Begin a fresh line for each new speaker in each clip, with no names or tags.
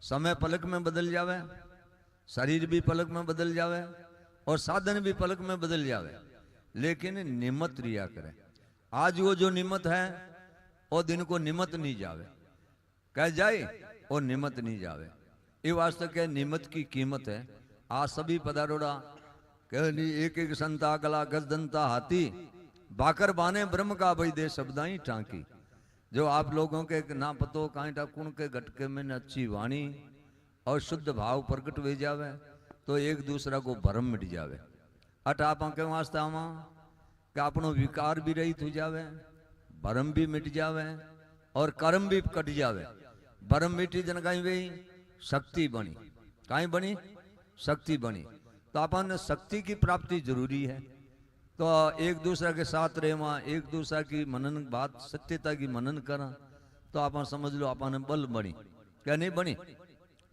समय पलक में बदल जावे, शरीर भी पलक में बदल जावे और साधन भी पलक में बदल जावे, लेकिन निमत रिया करे। आज वो जो निमत है वो दिन को निमत नहीं जावे, कह जाए और निमत नहीं जावे। ये वास्ते के निमत की कीमत है। आज सभी पधारोड़ा कह एक एक संता कला गजदंता हाथी बाकर बाने ब्रह्म का भई दे शब्दाई टांकी। जो आप लोगों के ना पतो कांटा कुण के घटके में न अच्छी वाणी और शुद्ध भाव प्रकट हो जावे तो एक दूसरा को भरम मिट जावे। अट आप के वास्ते आवा कि अपनो विकार भी रहित हो जावे, भरम भी मिट जावे और कर्म भी कट जावे। भरम मिटी जन कहीं वे शक्ति बनी, कहीं बनी शक्ति बनी। तो अपन शक्ति की प्राप्ति जरूरी है। तो एक दूसरे के साथ रहवा, एक दूसरे की मनन बात सत्यता की मनन करा तो आप समझ लो अपन बल बनी, क्या नहीं बनी,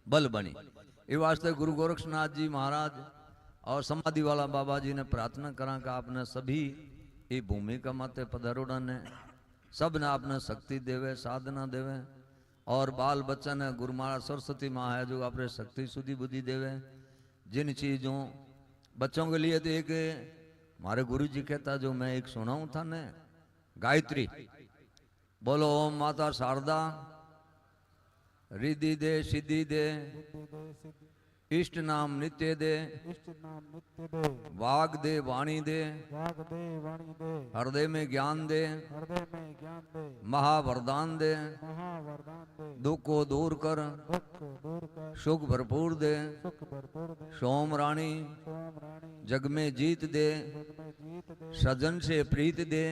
बल बनी। ये वास्ते गुरु गोरक्षनाथ जी महाराज और समाधि वाला बाबा जी ने प्रार्थना करा कि आपने सभी ये भूमिका माते पधारोड़ा ने सब ने आपने शक्ति देवे, साधना देवे और बाल बच्चा ने गुरु महाराज सरस्वती माँ है जो आपने शक्ति सुधी बुद्धि देवे। जिन चीजों बच्चों के लिए तो एक हमारे गुरु जी कहता जो मैं एक सुनाऊं था ने गायत्री बोलो ओम माता शारदा रिद्धि दे सिद्धि दे इष्ट नाम नित्य दे वाग दे वाणी दे हृदय में ज्ञान दे महावरदान दे दुख को दूर कर सुख भरपूर दे सोम रानी जग में जीत दे सजन से प्रीत दे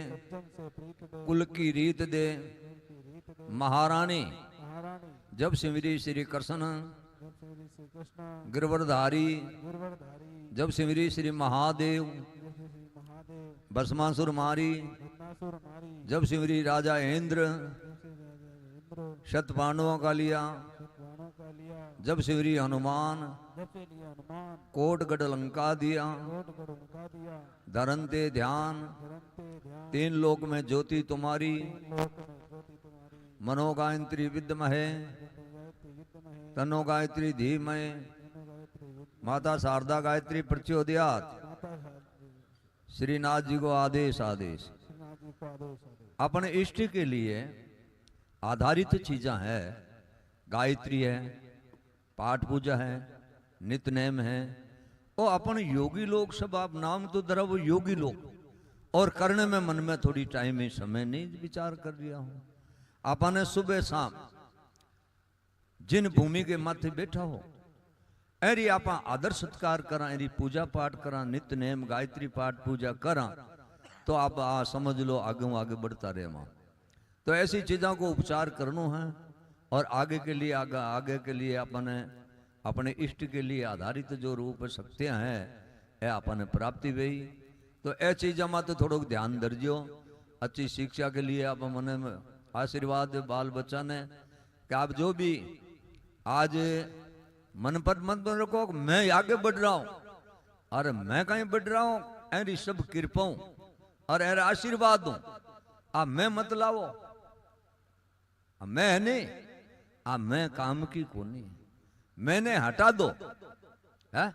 कुल की रीत दे महारानी जब सिमरी श्री कृष्ण गिरवरधारी जब सिमरी श्री महादेव भस्मासुर मारी जब सिमरी राजा इंद्र शत पांडवों का लिया जब सिमरी हनुमान कोटगढ़ लंका दिया धरनते ध्यान तीन लोक में ज्योति तुम्हारी मनो गायत्री विद्महे तनो गायत्री धीमय माता शारदा गायत्री प्रचोदयात। श्रीनाथ जी को आदेश आदेश अपने इष्ट के लिए आधारित चीजा है। गायत्री है, पाठ पूजा है, नित्य नेम है। और अपन योगी लोग सब आप नाम तो दरा वो योगी लोग और करने में मन में थोड़ी टाइम में समय नहीं विचार कर लिया हूं। अपन सुबह शाम जिन भूमि के माथे बैठा हो एरी आप आदर सत्कार करा, एरी पूजा पाठ करा, नित्य नेम गायत्री पाठ पूजा करा तो आप समझ लो आगे आगे बढ़ता रहे वहां। तो ऐसी चीजों को उपचार करना है और आगे के लिए आगे के लिए अपने अपने इष्ट के लिए आधारित जो रूप शक्तियां हैं ये अपने प्राप्ति हुई। तो ए चीजा में तो थोड़ा ध्यान दर्जो। अच्छी शिक्षा के लिए आप मन में आशीर्वाद बाल बच्चा ने कि आप जो भी आज मन पर मत रखो मैं आगे बढ़ रहा हूं, अरे मैं कहीं बढ़ रहा हूं, ऐरी सब कृपाऊं और ऐरा आशीर्वाद दूं। आप मैं मत लाओ, मैं नहीं, आप मैं काम की कोनी, मैंने हटा दो है,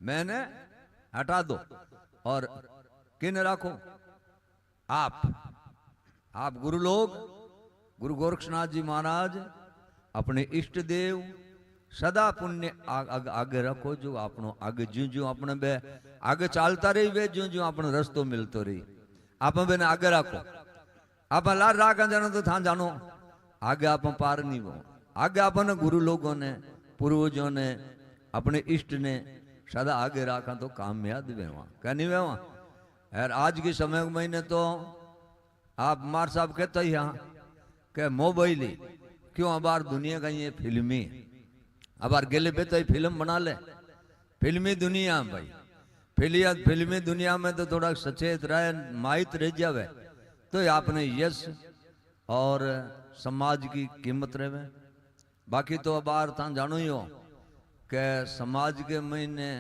मैंने हटा दो और किन राखो आप गुरु लोग गुरु गोरक्षनाथ जी महाराज अपने इष्ट देव सदा पुण्य आगे रखो। जो आपनो आगे ज्यों ज्यों अपने बे आगे चालता रही वे ज्यों ज्यों अपने रस्तो मिलतो रही आप बेने आगे रखो। आप लार राख जानो तो था जानो आगे आप पार नहीं हो। आगे अपने गुरु लोगों ने पूर्वजों ने अपने इष्ट ने सदा आगे रखा तो कामयाब वे वहां क्या नहीं वे वहां। यार आज के समय में ने तो आप मार साहब कहते ही यहाँ के मोबाइल ही क्यों अबार दुनिया का ये फिल्मी अबार गेले पे तो फिल्म बना ले फिल्मी दुनिया भाई फिल्मी दुनिया में तो थोड़ा सचेत रहे माहित रह जावे तो आपने यश और समाज की कीमत रहे। बाकी तो अबार था जानो ही हो के समाज के महीने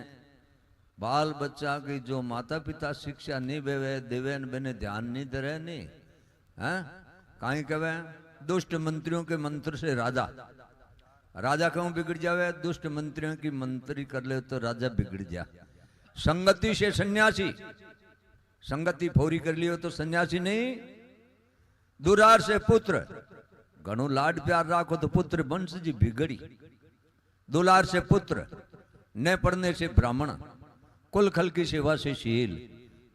बाल बच्चा की जो माता पिता शिक्षा नहीं बेवे देवे बेने ध्यान नहीं दे रहे नहीं है कहीं कहे दुष्ट मंत्रियों के मंत्र से राजा राजा क्यों बिगड़ जावे? दुष्ट मंत्रियों की मंत्री कर ले तो राजा बिगड़ जा। संगति से सन्यासी, संगति फोरी कर लियो तो सन्यासी नहीं। दुरार से पुत्र, घणो लाड प्यार राखो तो पुत्र वंश जी बिगड़ी। दुलार से पुत्र, न पढ़ने से ब्राह्मण, कुल खल की सेवा से शील,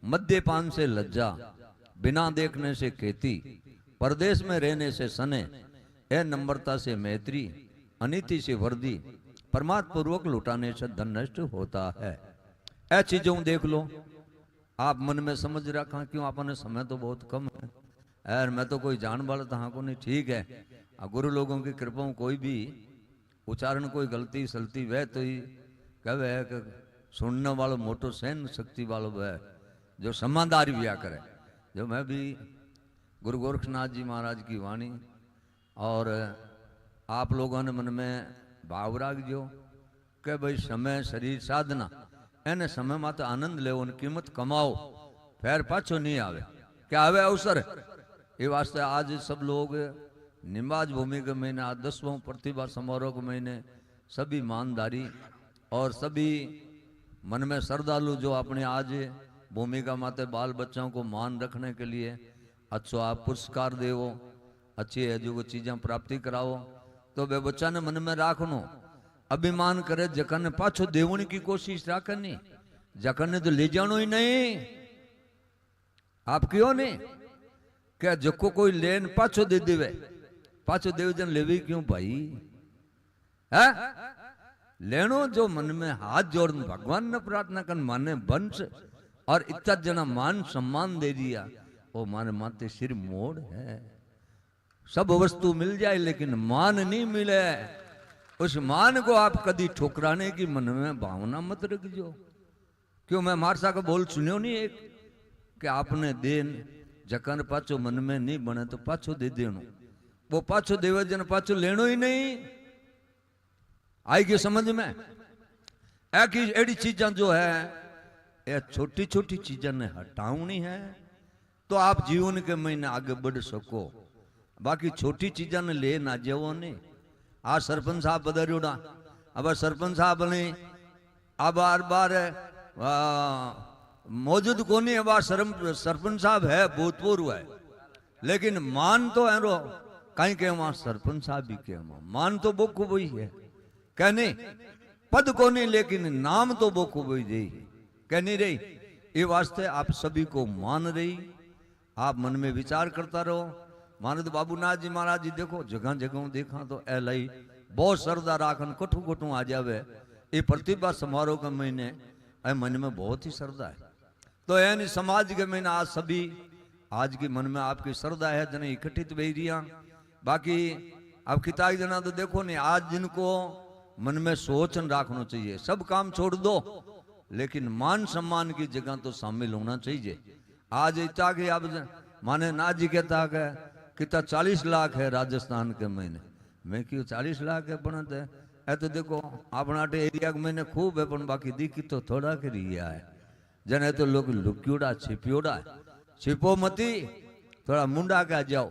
मद्यपान से लज्जा, बिना देखने से खेती, परदेश में रहने से सने, ए नम्रता से मैत्री, अनीति से वर्दी, परमात्म पूर्वक लुटाने से धन नष्ट होता है। ऐ चीजों देख लो, आप मन में समझ रखा क्यों? आपने समय तो बहुत कम है यार, मैं तो कोई जान वाला था को नहीं, ठीक है। गुरु लोगों की कृपा कोई भी उच्चारण कोई गलती सलती वह तो ही कहे कि सुनने वालों मोटो सहन शक्ति वालों वह जो समादारी व्या करे। जो मैं भी गुरु गोरखनाथ जी महाराज की वाणी और आप लोगों ने मन में भाव राख जो कि भाई समय शरीर साधना एने समय में तो आनंद ले कीमत कमाओ, फिर पाछो नहीं आवे, क्या आवे अवसर। ये वास्ते आज सब लोग निम्बाज भूमि के महीने, आज 10वां प्रतिभा समारोह के महीने सभी मानदारी और सभी मन में श्रद्धालु जो अपने आज भूमिका माते बाल बच्चों को मान रखने के लिए अच्छो आप पुरस्कार देवो, अच्छी है जो चीजें प्राप्ति कराओ, तो वे बच्चा ने मन में राखनो, अभिमान करे जकन ने पाछो देवनी की कोशिश राखनी, जकन ने तो ले जानो ही नहीं। आप क्यों नहीं क्या जको कोई लेन पाछो दे देवे, पाछो देवजन लेवी क्यों भाई है? लेनो जो मन में हाथ जोड़ भगवान ने प्रार्थना कर माने वंश और इतना जना मान सम्मान दे दिया, वो माने माते सिर मोड़ है। सब वस्तु मिल जाए लेकिन मान नहीं मिले, उस मान को आप कभी ठुकराने की मन में भावना मत रखियो। क्यों मैं मारसा का बोल सुनियो नहीं एक कि आपने देन जकन पाछो मन में नहीं बने तो पाछो दे देनो, वो पाछो देवे जन पाछो लेनो ही नहीं। आएगी समझ में? एक एडी चीजा जो है ये छोटी छोटी चीजा ने हटावनी है तो आप जीवन के महीने आगे बढ़ सको, बाकी छोटी चीजा ने ले ना जाओ नहीं। आज सरपंच साहब बदरूड़ा, अब सरपंच साहब ने अब बार बार मौजूद को नहीं, अब सरपंच साहब है भूतपूर्व है, लेकिन मान तो है रो कहीं के वहां सरपंच साहब भी के मान तो बोखू वही है कहने, पद को नहीं लेकिन नाम तो बोखू वही दे कहनी रही। ये वास्ते आप सभी को मान रही, आप मन में विचार करता रहो। मानद बाबूनाथ जी महाराज जी देखो जगह जगह देखा तो एलाई बहुत श्रद्धा राखन कठू कठू आ जावे। ये प्रतिभा समारोह के महीने मन में बहुत ही श्रद्धा है, तो यानी समाज के महीने आज सभी आज के मन में आपकी श्रद्धा है जन इकट्ठित बही रिया। बाकी अब किताब जना तो देखो नहीं, आज जिनको मन में सोचन राखना चाहिए, सब काम छोड़ दो लेकिन मान सम्मान की जगह तो शामिल होना चाहिए। आज इतना कि अब माने नाथ जी कहता है कितना 40 लाख है राजस्थान के महीने, मैं क्यों 40 लाख है बनत है ऐ तो देखो अपना एरिया के महीने खूब है पण बाकी दिखी तो थोड़ा के रिया है जने तो लोग लुक्योड़ा छिप्योड़ा है, छिपो मती थोड़ा मुंडा के जाओ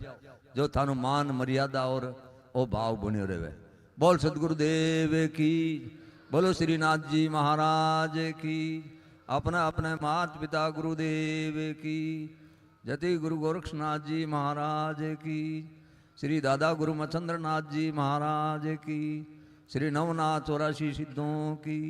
जो थानो मान मर्यादा और ओ भाव बन्यो रहे। बोल सदगुरुदेव की, बोलो श्रीनाथ जी महाराज की, अपना अपने माता पिता गुरुदेव की, जति गुरु गोरक्षनाथ जी महाराज की, श्री दादा गुरु मचंद्रनाथ जी महाराज की, श्री नवनाथ 84 सिद्धों की।